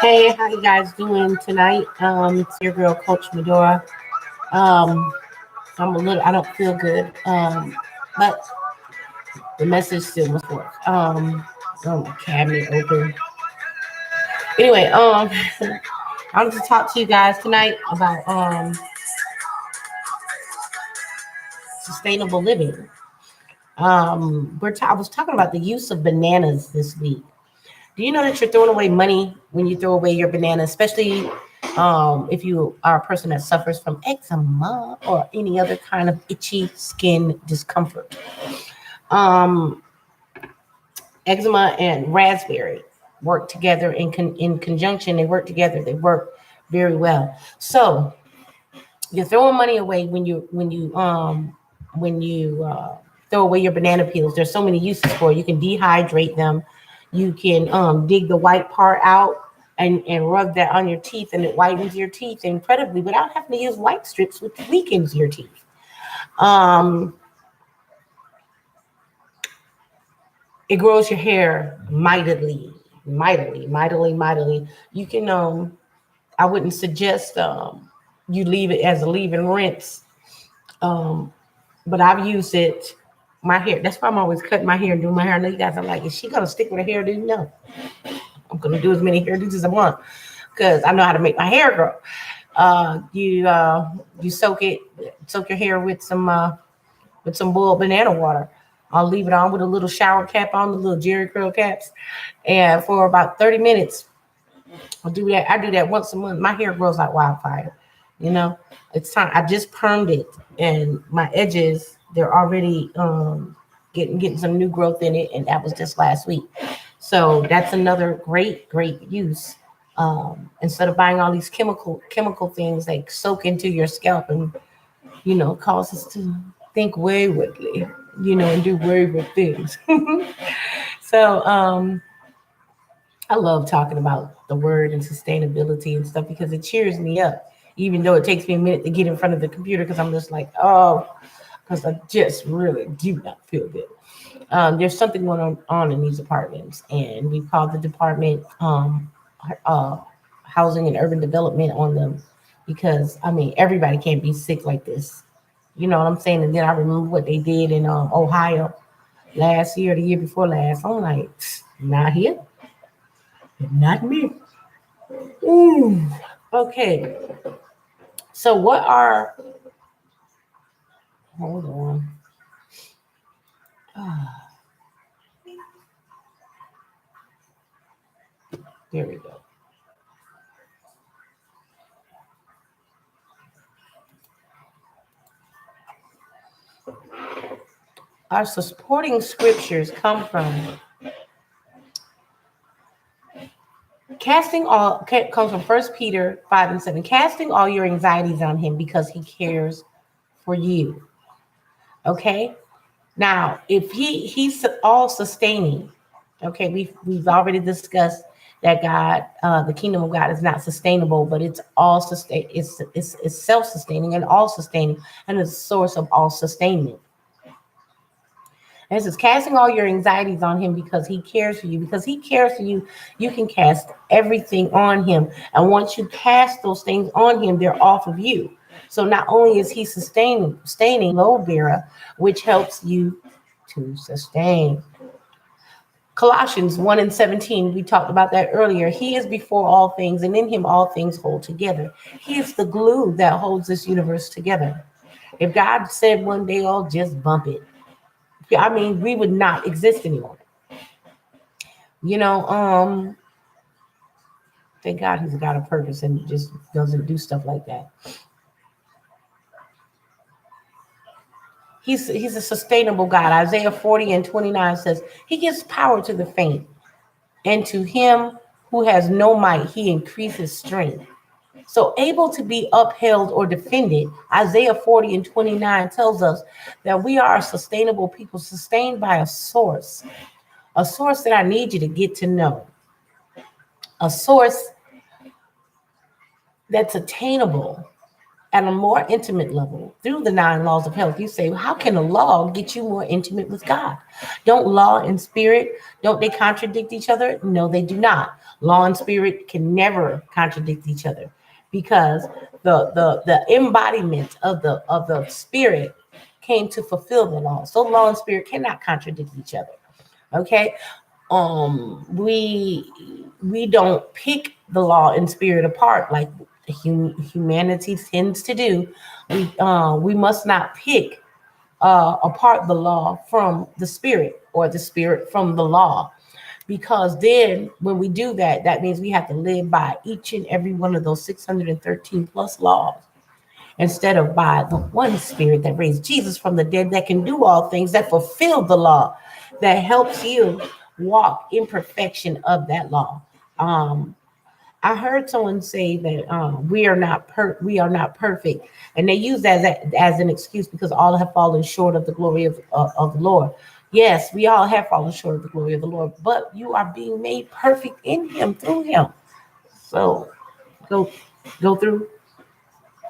Hey, how you guys doing tonight? It's your girl, Coach Medora. Um, I don't feel good. But the message still must work. Cabinet open. Anyway, I want to talk to you guys tonight about sustainable living. I was talking about the use of bananas this week. Do you know that you're throwing away money when you throw away your banana, especially if you are a person that suffers from eczema or any other kind of itchy skin discomfort? Um, Eczema and raspberry work together in conjunction. They work together. They work very well. So you're throwing money away when you throw away your banana peels. There's so many uses for it. You can dehydrate them. You can dig the white part out and rub that on your teeth, and it whitens your teeth incredibly without having to use white strips, which weakens your teeth. Um, it grows your hair mightily. You can I wouldn't suggest you leave it as a leave and rinse. Um, but I've used it. My hair. That's why I'm always cutting my hair and doing my hair. I know you guys are like, is she gonna stick with her hairdo? No, I'm gonna do as many hairdos as I want because I know how to make my hair grow. You soak your hair with some boiled banana water. I'll leave it on with a little shower cap on, the little Jerry curl caps, and for about 30 minutes, I'll do that. I do that once a month. My hair grows like wildfire. You know, it's time. I just permed it, and my edges they're already getting some new growth in it, and that was just last week. So that's another great use. Instead of buying all these chemical things that soak into your scalp and cause us to think waywardly, and do wayward things. So I love talking about the word and sustainability and stuff because it cheers me up, even though it takes me a minute to get in front of the computer because I'm just like, oh, because I just really do not feel good. There's something going on in these apartments, and we called the department uh, housing and urban development on them because I mean everybody can't be sick like this. You know what I'm saying? And then I remember what they did in Ohio last year, the year before last. I'm like, not here, not me. Ooh. Okay. So what are hold on. Ah, there we go. Our supporting scriptures come from comes from First Peter 5:7. Casting all your anxieties on him because he cares for you. Okay. Now, if he's all sustaining, okay, we've already discussed that the kingdom of God is not sustainable, but it's all sustain. It's self sustaining and all sustaining, and it's a source of all sustainment. And it says, casting all your anxieties on him because he cares for you. Because he cares for you, you can cast everything on him. And once you cast those things on him, they're off of you. So not only is he sustaining load bearer, which helps you to sustain. Colossians 1:17, we talked about that earlier. He is before all things, and in him all things hold together. He is the glue that holds this universe together. If God said one day, oh, just bump it, I mean, we would not exist anymore. You know, thank God he's got a purpose and just doesn't do stuff like that. He's a sustainable God. Isaiah 40:29 says, he gives power to the faint, and to him who has no might, he increases strength. So able to be upheld or defended, Isaiah 40:29 tells us that we are a sustainable people, sustained by a source that I need you to get to know, a source that's attainable, at a more intimate level through the 9 laws of health. You say, well, how can a law get you more intimate with God? Don't law and spirit, don't they contradict each other? No, they do not. Law and spirit can never contradict each other, because the embodiment of the spirit came to fulfill the law. So law and spirit cannot contradict each other. Okay. We don't pick the law and spirit apart like humanity tends to do. We must not pick apart the law from the spirit, or the spirit from the law, because then when we do that, that means we have to live by each and every one of those 613 plus laws, instead of by the one spirit that raised Jesus from the dead, that can do all things, that fulfilled the law, that helps you walk in perfection of that law. Um, I heard someone say that we are not perfect, and they use that as an excuse because all have fallen short of the glory of the Lord. Yes, we all have fallen short of the glory of the Lord, but you are being made perfect in Him, through Him. So go through.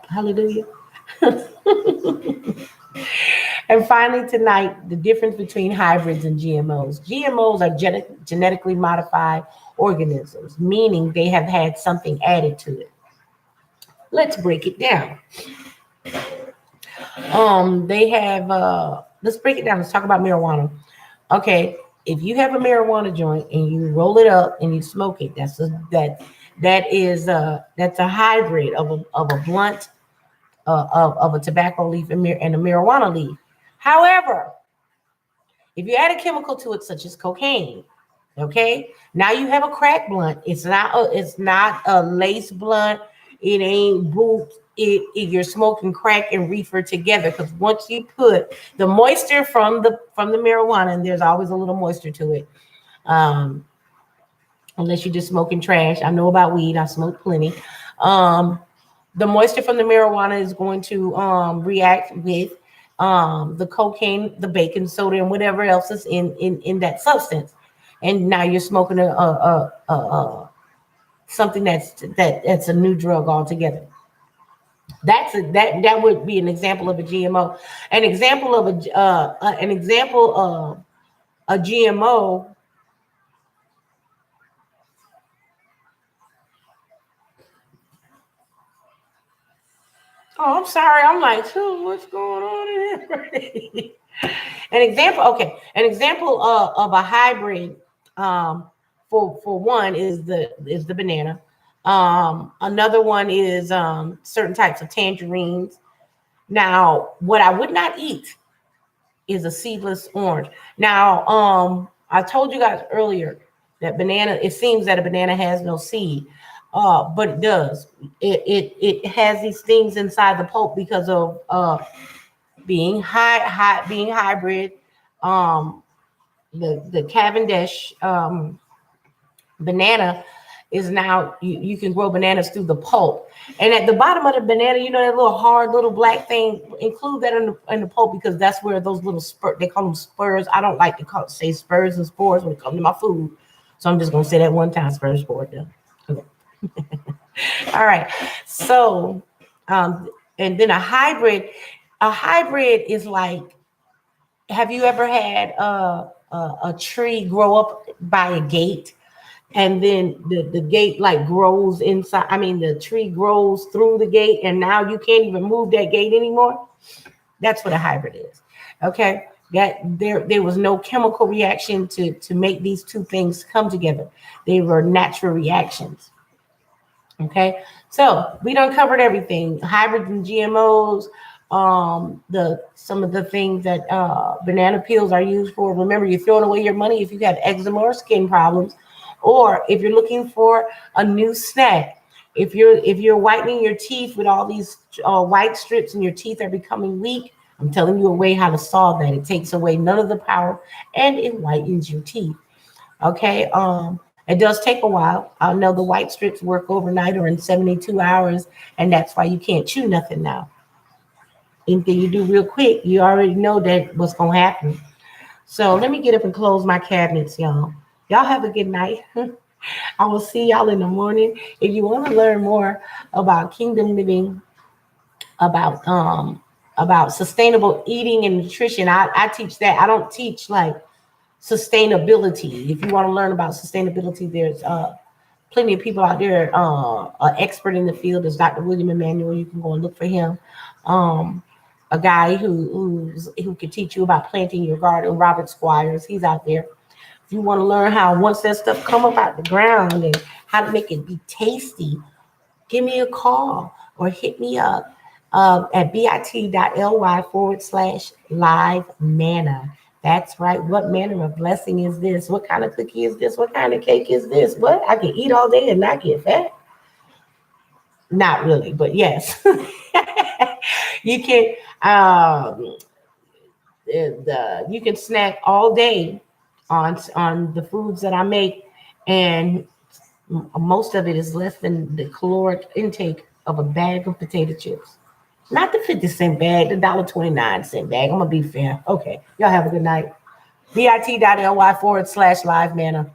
Hallelujah. And finally, tonight, the difference between hybrids and GMOs. GMOs are genetically modified organisms, meaning they have had something added to it. Let's break it down. They have let's break it down. Let's talk about marijuana. Okay, if you have a marijuana joint and you roll it up and you smoke it, that's a hybrid of a blunt, of a tobacco leaf and a marijuana leaf. However, if you add a chemical to it, such as cocaine, okay, now you have a crack blunt. It's not a lace blunt. It ain't boot. You're smoking crack and reefer together, because once you put the moisture from the marijuana, and there's always a little moisture to it, um, unless you're just smoking trash. I know about weed. I smoke plenty. Um, the moisture from the marijuana is going to react with the cocaine, the baking soda, and whatever else is in that substance. And now you're smoking something that's a new drug altogether. That would be an example of a GMO. An example of a GMO. Oh, I'm sorry. I'm like, so what's going on in here? An example of a hybrid, for one is the banana. Another one is certain types of tangerines. Now, what I would not eat is a seedless orange. Now, I told you guys earlier that banana. It seems that a banana has no seed, but it does. It has these things inside the pulp because of being hybrid. Um, the Cavendish banana is now you can grow bananas through the pulp. And at the bottom of the banana, you know that little hard little black thing, include that in the pulp, because that's where those little they call them spurs. I don't like to say spurs and spores when it comes to my food. So I'm just gonna say that one time, spurs, spore. Okay. All right. So and then a hybrid is like, have you ever had a tree grow up by a gate, and then the gate like grows inside? I mean, the tree grows through the gate, and now you can't even move that gate anymore. That's what a hybrid is. Okay. That there was no chemical reaction to make these two things come together. They were natural reactions. Okay, so we done covered everything: hybrids and GMOs. The some of the things that banana peels are used for. Remember, you're throwing away your money if you have eczema or skin problems, or if you're looking for a new snack. If you're whitening your teeth with all these white strips and your teeth are becoming weak, I'm telling you a way how to solve that. It takes away none of the power and it whitens your teeth. Okay. It does take a while. I know the white strips work overnight or in 72 hours, and that's why you can't chew nothing now. Anything you do real quick, you already know that what's gonna happen. So let me get up and close my cabinets, y'all. Y'all have a good night. I will see y'all in the morning. If you want to learn more about kingdom living, about sustainable eating and nutrition. I teach that. I don't teach like sustainability. If you want to learn about sustainability, there's plenty of people out there, an expert in the field is Dr. William Emmanuel. You can go and look for him. Um, a guy who can teach you about planting your garden, Robert Squires. He's out there. If you want to learn how once that stuff come up out the ground and how to make it be tasty, give me a call or hit me up at bit.ly/live manna. That's right. What manner of blessing is this? What kind of cookie is this? What kind of cake is this? What? I can eat all day and not get fat? Not really, but yes. You can you can snack all day on the foods that I make, and most of it is less than the caloric intake of a bag of potato chips. Not the 50-cent bag, the $1.29 bag. I'm gonna be fair. Okay. Y'all have a good night. bit.ly/live manna.